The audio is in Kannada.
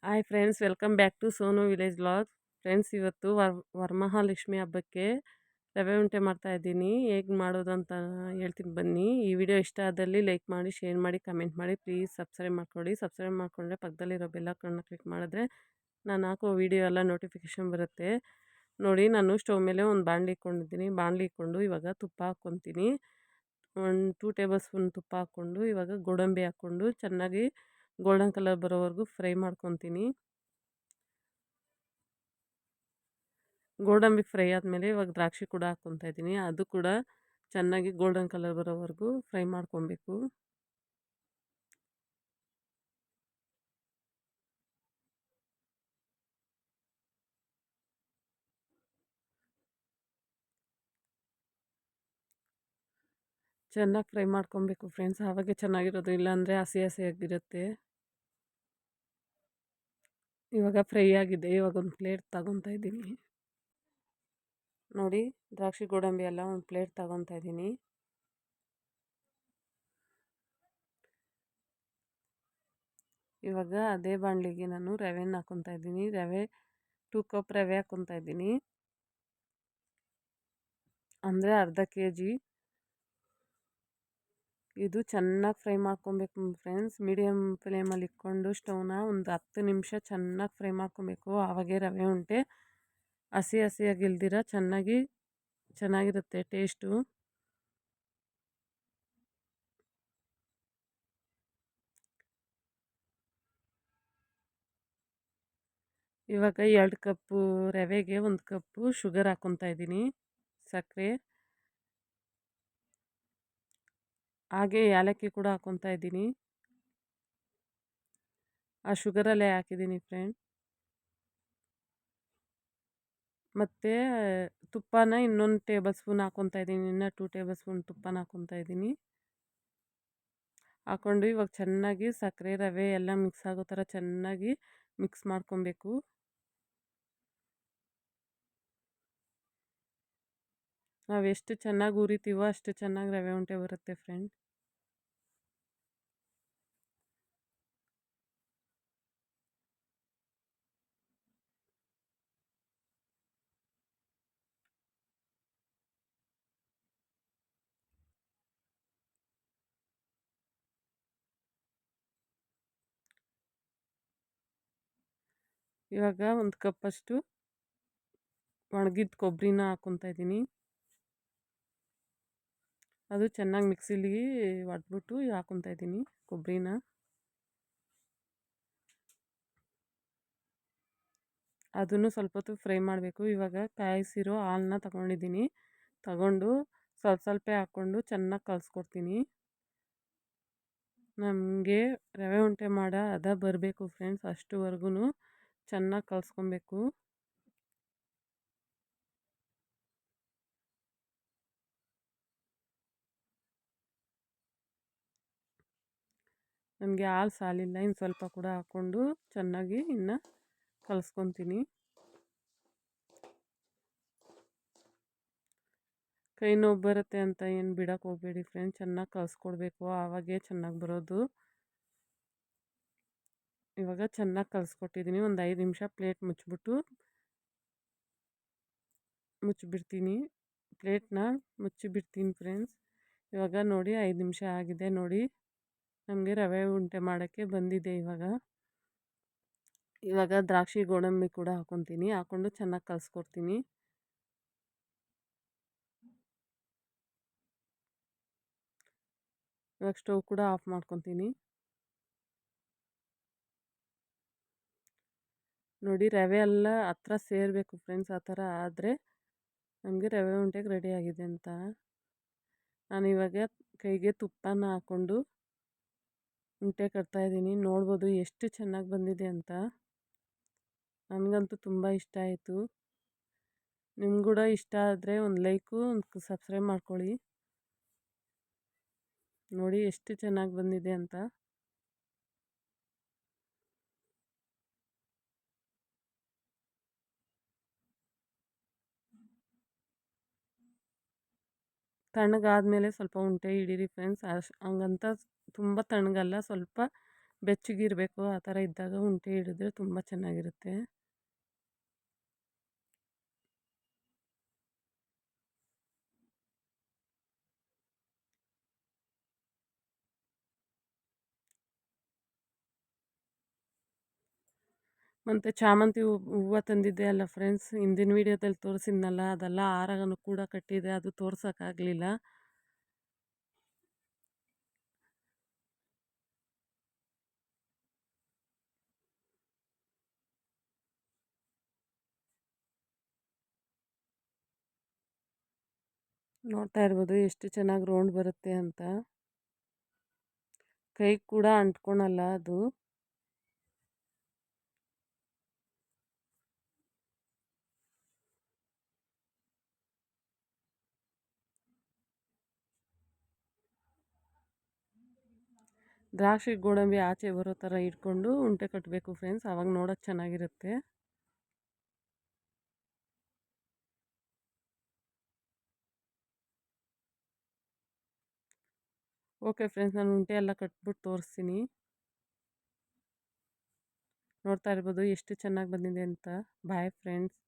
Hi friends, welcome back to Sonu village vlog. Friends, ಇವತ್ತು ವರಮಹಾಲಕ್ಷ್ಮಿ ಹಬ್ಬಕ್ಕೆ ರವೆ ಉಂಡೆ ಮಾಡ್ತಾ ಇದ್ದೀನಿ. ಹೇಗೆ ಮಾಡೋದು ಅಂತ ಹೇಳ್ತೀನಿ ಬನ್ನಿ. ಈ ವಿಡಿಯೋ ಇಷ್ಟ ಆದಲ್ಲಿ ಲೈಕ್ ಮಾಡಿ, ಶೇರ್ ಮಾಡಿ, ಕಮೆಂಟ್ ಮಾಡಿ. ಪ್ಲೀಸ್ ಸಬ್ಸ್ಕ್ರೈಬ್ ಮಾಡ್ಕೊಳ್ಳಿ. ಸಬ್ಸ್ಕ್ರೈಬ್ ಮಾಡಿಕೊಂಡ್ರೆ ಪಕ್ಕದಲ್ಲಿರೋ ಬೆಲ್ಲೈಕನ್ನ ಕ್ಲಿಕ್ ಮಾಡಿದ್ರೆ ನಾನು ಹಾಕೋ ವಿಡಿಯೋ ಎಲ್ಲ ನೋಟಿಫಿಕೇಷನ್ ಬರುತ್ತೆ. ನೋಡಿ, ನಾನು ಸ್ಟವ್ ಮೇಲೆ ಒಂದು ಬಾಣಲಿ ಇಟ್ಕೊಂಡಿದ್ದೀನಿ. ಬಾಣಲಿ ಇಟ್ಕೊಂಡು ಇವಾಗ ತುಪ್ಪ ಹಾಕ್ಕೊತೀನಿ. ಒಂದು 2 ಟೇಬಲ್ ಸ್ಪೂನ್ ತುಪ್ಪ ಹಾಕ್ಕೊಂಡು ಇವಾಗ ಗೋಡಂಬಿ ಹಾಕ್ಕೊಂಡು ಚೆನ್ನಾಗಿ ಗೋಲ್ಡನ್ ಕಲರ್ ಬರೋವರೆಗೂ ಫ್ರೈ ಮಾಡ್ಕೊತೀನಿ. ಗೋಡಂಬಿ ಫ್ರೈ ಆದಮೇಲೆ ಇವಾಗ ದ್ರಾಕ್ಷಿ ಕೂಡ ಹಾಕ್ಕೊತಾ ಇದ್ದೀನಿ. ಅದು ಕೂಡ ಚೆನ್ನಾಗಿ ಗೋಲ್ಡನ್ ಕಲರ್ ಬರೋವರೆಗೂ ಫ್ರೈ ಮಾಡ್ಕೊಬೇಕು. ಚೆನ್ನಾಗಿ ಫ್ರೈ ಮಾಡ್ಕೊಬೇಕು ಫ್ರೆಂಡ್ಸ್, ಆವಾಗೆ ಚೆನ್ನಾಗಿರೋದು, ಇಲ್ಲಾಂದರೆ ಹಸಿ ಹಸಿಯಾಗಿರುತ್ತೆ. ಇವಾಗ ಫ್ರೈ ಆಗಿದೆ. ಇವಾಗ ಒಂದು ಪ್ಲೇಟ್ ತಗೊತಾ ಇದ್ದೀನಿ. ನೋಡಿ, ದ್ರಾಕ್ಷಿ ಗೋಡಂಬಿ ಎಲ್ಲ ಒಂದು ಪ್ಲೇಟ್ ತಗೊತಾ ಇದ್ದೀನಿ. ಇವಾಗ ಅದೇ ಬಾಣಲಿಗೆ ನಾನು ರವೆನ ಹಾಕ್ಕೊತಾ ಇದ್ದೀನಿ. ರವೆ 2 ಕಪ್ ರವೆ ಹಾಕ್ಕೊತಾ ಇದ್ದೀನಿ, ಅಂದರೆ ಅರ್ಧ kg. ಇದು ಚೆನ್ನಾಗಿ ಫ್ರೈ ಮಾಡ್ಕೊಬೇಕು ಫ್ರೆಂಡ್ಸ್. ಮೀಡಿಯಮ್ ಫ್ಲೇಮಲ್ಲಿ ಇಟ್ಕೊಂಡು ಸ್ಟವ್ನ ಒಂದು 10 ನಿಮಿಷ ಚೆನ್ನಾಗಿ ಫ್ರೈ ಮಾಡ್ಕೊಬೇಕು. ಆವಾಗೇ ರವೆ ಉಂಡೆ ಹಸಿ ಹಸಿಯಾಗಿ ಇಲ್ದಿರ ಚೆನ್ನಾಗಿರುತ್ತೆ ಟೇಸ್ಟು. ಇವಾಗ 2 ಕಪ್ಪು ರವೆಗೆ 1 ಕಪ್ಪು ಶುಗರ್ ಹಾಕ್ಕೊತಾ ಇದ್ದೀನಿ, ಸಕ್ಕರೆ. ಹಾಗೆ ಏಲಕ್ಕಿ ಕೂಡ ಹಾಕ್ಕೊತಾ ಇದ್ದೀನಿ. ಆ ಶುಗರಲ್ಲೇ ಹಾಕಿದ್ದೀನಿ ಫ್ರೆಂಡ್. ಮತ್ತು ತುಪ್ಪನ ಇನ್ನೊಂದು ಟೇಬಲ್ ಸ್ಪೂನ್ ಹಾಕ್ಕೊತಾ ಇದ್ದೀನಿ. ಇನ್ನು 2 ಟೇಬಲ್ ಸ್ಪೂನ್ ತುಪ್ಪನ ಹಾಕ್ಕೊತಾ ಇದ್ದೀನಿ. ಹಾಕ್ಕೊಂಡು ಇವಾಗ ಚೆನ್ನಾಗಿ ಸಕ್ಕರೆ ರವೆ ಎಲ್ಲ ಮಿಕ್ಸ್ ಆಗೋ ಥರ ಚೆನ್ನಾಗಿ ಮಿಕ್ಸ್ ಮಾಡ್ಕೊಬೇಕು. ನಾವು ಎಷ್ಟು ಚೆನ್ನಾಗಿ ಹುರಿತೀವೋ ಅಷ್ಟು ಚೆನ್ನಾಗಿ ರವೆ ಉಂಡೆ ಬರುತ್ತೆ ಫ್ರೆಂಡ್. ಇವಾಗ 1 ಕಪ್ಪಷ್ಟು ಒಣಗಿದ ಕೊಬ್ಬರಿನ ಹಾಕ್ಕೊತಾ ಇದ್ದೀನಿ. ಅದು ಚೆನ್ನಾಗಿ ಮಿಕ್ಸಿಲಿ ಹೊಡೆದ್ಬಿಟ್ಟು ಹಾಕ್ಕೊತಾ ಇದ್ದೀನಿ ಕೊಬ್ಬರಿನ. ಅದನ್ನು ಸ್ವಲ್ಪ ಹೊತ್ತು ಫ್ರೈ ಮಾಡಬೇಕು. ಇವಾಗ ಕಾಯಿಸಿರೋ ಹಾಲನ್ನ ತಗೊಂಡಿದ್ದೀನಿ. ತಗೊಂಡು ಸ್ವಲ್ಪ ಹಾಕ್ಕೊಂಡು ಚೆನ್ನಾಗಿ ಕಲಿಸ್ಕೊಡ್ತೀನಿ. ನಮಗೆ ರವೆ ಉಂಡೆ ಮಾಡೋ ಹದ ಬರಬೇಕು ಫ್ರೆಂಡ್ಸ್, ಅಷ್ಟುವರೆಗೂ ಚೆನ್ನಾಗಿ ಕಲಿಸ್ಕೊಬೇಕು. ನನಗೆ ಹಾಲು ಸಾಲಿಲ್ಲ, ಇನ್ನು ಸ್ವಲ್ಪ ಕೂಡ ಹಾಕ್ಕೊಂಡು ಚೆನ್ನಾಗಿ ಇನ್ನು ಕಲಿಸ್ಕೊತೀನಿ. ಕೈ ನೋವು ಬರುತ್ತೆ ಅಂತ ಏನು ಬಿಡೋಕೆ ಹೋಗಬೇಡಿ ಫ್ರೆಂಡ್ಸ್, ಚೆನ್ನಾಗಿ ಕಲಿಸ್ಕೊಡ್ಬೇಕು, ಆವಾಗೇ ಚೆನ್ನಾಗಿ ಬರೋದು. ಇವಾಗ ಚೆನ್ನಾಗಿ ಕಲಿಸ್ಕೊಟ್ಟಿದ್ದೀನಿ. ಒಂದು 5 ನಿಮಿಷ ಪ್ಲೇಟ್ ಮುಚ್ಚಿಬಿಡ್ತೀನಿ. ಪ್ಲೇಟ್ನ ಮುಚ್ಚಿಬಿಡ್ತೀನಿ ಫ್ರೆಂಡ್ಸ್. ಇವಾಗ ನೋಡಿ 5 ನಿಮಿಷ ಆಗಿದೆ. ನೋಡಿ, ನಮಗೆ ರವೆ ಉಂಡೆ ಮಾಡೋಕ್ಕೆ ಬಂದಿದೆ. ಇವಾಗ ದ್ರಾಕ್ಷಿ ಗೋಡಂಬಿ ಕೂಡ ಹಾಕ್ಕೊತೀನಿ. ಹಾಕ್ಕೊಂಡು ಚೆನ್ನಾಗಿ ಕಲಿಸ್ಕೊಡ್ತೀನಿ. ಇವಾಗ ಸ್ಟವ್ ಕೂಡ ಆಫ್ ಮಾಡ್ಕೊತೀನಿ. ನೋಡಿ, ರವೆ ಎಲ್ಲ ಹತ್ರ ಸೇರಬೇಕು ಫ್ರೆಂಡ್ಸ್. ಆ ಥರ ಆದರೆ ನಮಗೆ ರವೆ ಉಂಡೆಗೆ ರೆಡಿ ಆಗಿದೆ ಅಂತ. ನಾನಿವಾಗ ಕೈಗೆ ತುಪ್ಪನ ಹಾಕ್ಕೊಂಡು ಉಂಡೆ ಕಟ್ತಾಯಿದ್ದೀನಿ. ನೋಡ್ಬೋದು ಎಷ್ಟು ಚೆನ್ನಾಗಿ ಬಂದಿದೆ ಅಂತ. ನನಗಂತೂ ತುಂಬ ಇಷ್ಟ ಆಯಿತು. ನಿಮ್ಗೆ ಕೂಡ ಇಷ್ಟ ಆದರೆ ಒಂದು ಲೈಕು, ಒಂದು ಸಬ್ಸ್ಕ್ರೈಬ್ ಮಾಡ್ಕೊಳ್ಳಿ. ನೋಡಿ ಎಷ್ಟು ಚೆನ್ನಾಗಿ ಬಂದಿದೆ ಅಂತ. ತಣ್ಣಗಾದ್ಮೇಲೆ ಸ್ವಲ್ಪ ಉಂಡೆ ಹಿಡೀರಿ ಫ್ರೆಂಡ್ಸ್. ಹಂಗಂತ ತುಂಬ ತಣ್ಣಗಲ್ಲ, ಸ್ವಲ್ಪ ಬೆಚ್ಚಗಿರಬೇಕು ಆ ಥರ ಇದ್ದಾಗ ಉಂಡೆ ಹಿಡಿದ್ರೆ ತುಂಬ ಚೆನ್ನಾಗಿರುತ್ತೆ. ಮತ್ತು ಚಾಮಂತಿ ಹೂವು ತಂದಿದ್ದೆ ಅಲ್ಲ ಫ್ರೆಂಡ್ಸ್, ಹಿಂದಿನ ವೀಡಿಯೋದಲ್ಲಿ ತೋರಿಸಿದ್ನಲ್ಲ, ಅದೆಲ್ಲ ಹಾರನೂ ಕೂಡ ಕಟ್ಟಿದೆ, ಅದು ತೋರ್ಸೋಕ್ಕಾಗಲಿಲ್ಲ. ನೋಡ್ತಾ ಇರ್ಬೋದು ಎಷ್ಟು ಚೆನ್ನಾಗಿ ರೌಂಡ್ ಬರುತ್ತೆ ಅಂತ. ಕೈ ಕೂಡ ಅಂಟ್ಕೊಳಲ್ಲ ಅದು. ದ್ರಾಕ್ಷಿ ಗೋಡಂಬಿ ಆಚೆ ಬರೋ ಥರ ಇಟ್ಕೊಂಡು ಉಂಡೆ ಕಟ್ಟಬೇಕು ಫ್ರೆಂಡ್ಸ್, ಆವಾಗ ನೋಡೋಕ್ಕೆ ಚೆನ್ನಾಗಿರುತ್ತೆ. ಓಕೆ ಫ್ರೆಂಡ್ಸ್, ನಾನು ಉಂಡೆ ಎಲ್ಲ ಕಟ್ಬಿಟ್ಟು ತೋರಿಸ್ತೀನಿ. ನೋಡ್ತಾ ಇರ್ಬೋದು ಎಷ್ಟು ಚೆನ್ನಾಗಿ ಬಂದಿದೆ ಅಂತ. Bye friends.